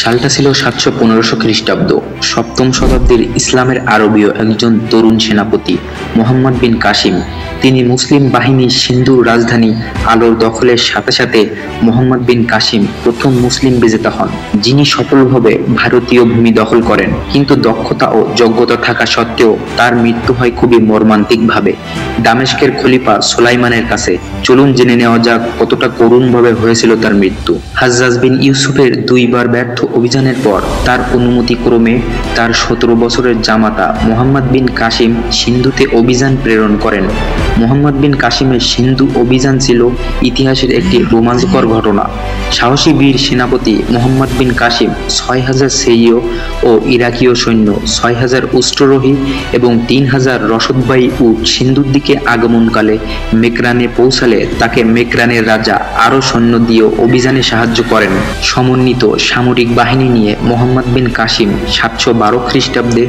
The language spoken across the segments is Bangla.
সালটা ছিল 715 খ্রিস্টাব্দ। সপ্তম শতাব্দীর ইসলামের আরবীয় একজন তরুণ সেনাপতি মোহাম্মদ বিন কাসিম। তিনি মুসলিম বাহিনী সিন্ধুর রাজধানী আলোর দখলের সাথে সাথে মোহাম্মদ বিন কাসিম প্রথম মুসলিম বিজেতা হন, যিনি সফলভাবে ভারতীয় ভূমি দখল করেন। কিন্তু দক্ষতা ও যোগ্যতা থাকা সত্ত্বেও তার মৃত্যু হয় খুবই মর্মান্তিকভাবে দামেস্কের খলিফা সুলাইমানের কাছে। চলুন জেনে নেওয়া যাক কতটা করুণভাবে হয়েছিল তার মৃত্যু। হাজ্জাজ বিন ইউসুফের দুইবার ব্যর্থ অভিযানের পর তার অনুমতি ক্রমে তার 17 বছরের জামাতা মোহাম্মদ বিন কাসিম সিন্ধুতে অভিযান প্রেরণ করেন। মোহাম্মদ বিন কাসিমের সিন্ধু অভিযান ছিল ইতিহাসের একটি রোমাঞ্চকর ঘটনা। সাহসী বীর সেনাপতি মোহাম্মদ বিন কাসিম 6000 সিরীয় ও ইরাকীয় সৈন্য, 6000 উষ্ট্ররোহী এবং 3000 রসদবাহী উট সিন্ধুর দিকে আগমনকালে মেকরানে পৌঁছালে তাকে মেকরানের রাজা আরও সৈন্য দিয়ে অভিযানে সাহায্য করেন। সমন্বিত সামরিক বাহিনী নিয়ে মোহাম্মদ বিন কাসিম 712 খ্রিস্টাব্দে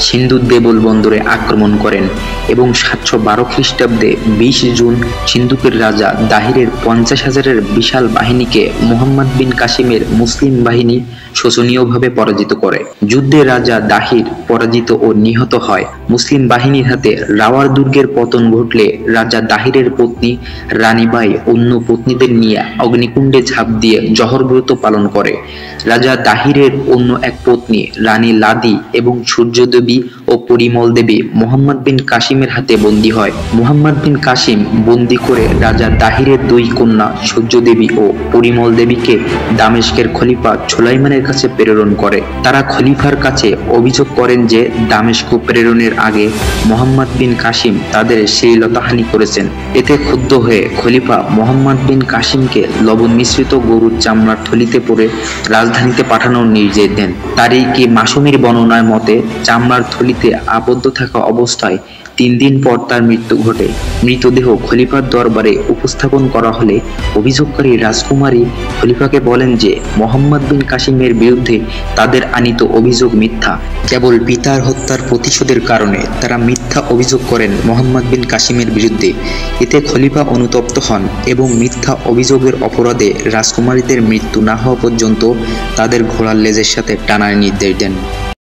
সিন্ধুর দেবল বন্দরে আক্রমণ করেন এবং 712 খ্রিস্টাব্দে 20 জুন সিন্ধুকের রাজা দাহিরের 50,000-এর বিশাল বাহিনীকে মোহাম্মদ বিন কাসিমের মুসলিম বাহিনী শোচনীয়ভাবে পরাজিত করে। যুদ্ধে রাজা দাহির পরাজিত ও নিহত হয়। মুসলিম বাহিনীর হাতে রাওয়ার দুর্গের পতন ঘটলে রাজা দাহিরের পত্নী রানীবাই অন্য পত্নীদের নিয়ে অগ্নিকুণ্ডে ঝাঁপ দিয়ে জহর ব্রত পালন করে। রাজা দাহিরের অন্য এক পত্নী রানী লাদি এবং সূর্যদেবী ও পরিমল দেবী মোহাম্মদ বিন কাসিমের হাতে বন্দী হয়। মোহাম্মদ বিন কাসিম বন্দী করে রাজা দাহিরের দুই কন্যা সূর্যদেবী ও পরিমল দেবীকে দামেস্কের খলিফা সুলাইমানের কাছে প্রেরণ করে। তারা খলিফার কাছে অভিযোগ করেন যে দামেস্ক প্রেরণের আগে মোহাম্মদ বিন কাসিম তাদের শ্লীলতাহানি করেছেন। এতে ক্ষুব্ধ হয়ে খলিফা মোহাম্মদ বিন কাসিমকে লবণ মিশ্রিত গরুর চামড়ার থলিতে পরে রাজধানীতে পাঠানোর নির্দেশ দেন। তারিকি মাসুমির বর্ণনার মতে চামড়ার থলিতে আবদ্ধ থাকা অবস্থায় 3 দিন পর তার মৃত্যু ঘটে। মৃতদেহ খলিফার দরবারে উপস্থাপন করা হলে অভিযোগকারী রাজকুমারী খলিফাকে বলেন যে মোহাম্মদ বিন কাসিমের বিরুদ্ধে তাদের আনিত অভিযোগ মিথ্যা। কেবল পিতার হত্যার প্রতিশোধের কারণে তারা মিথ্যা অভিযোগ করেন মোহাম্মদ বিন কাসিমের বিরুদ্ধে। এতে খলিফা অনুতপ্ত হন এবং মিথ্যা অভিযোগের অপরাধে রাজকুমারীদের মৃত্যু না হওয়া পর্যন্ত তাদের ঘোড়ার লেজের সাথে টানার নির্দেশ দেন।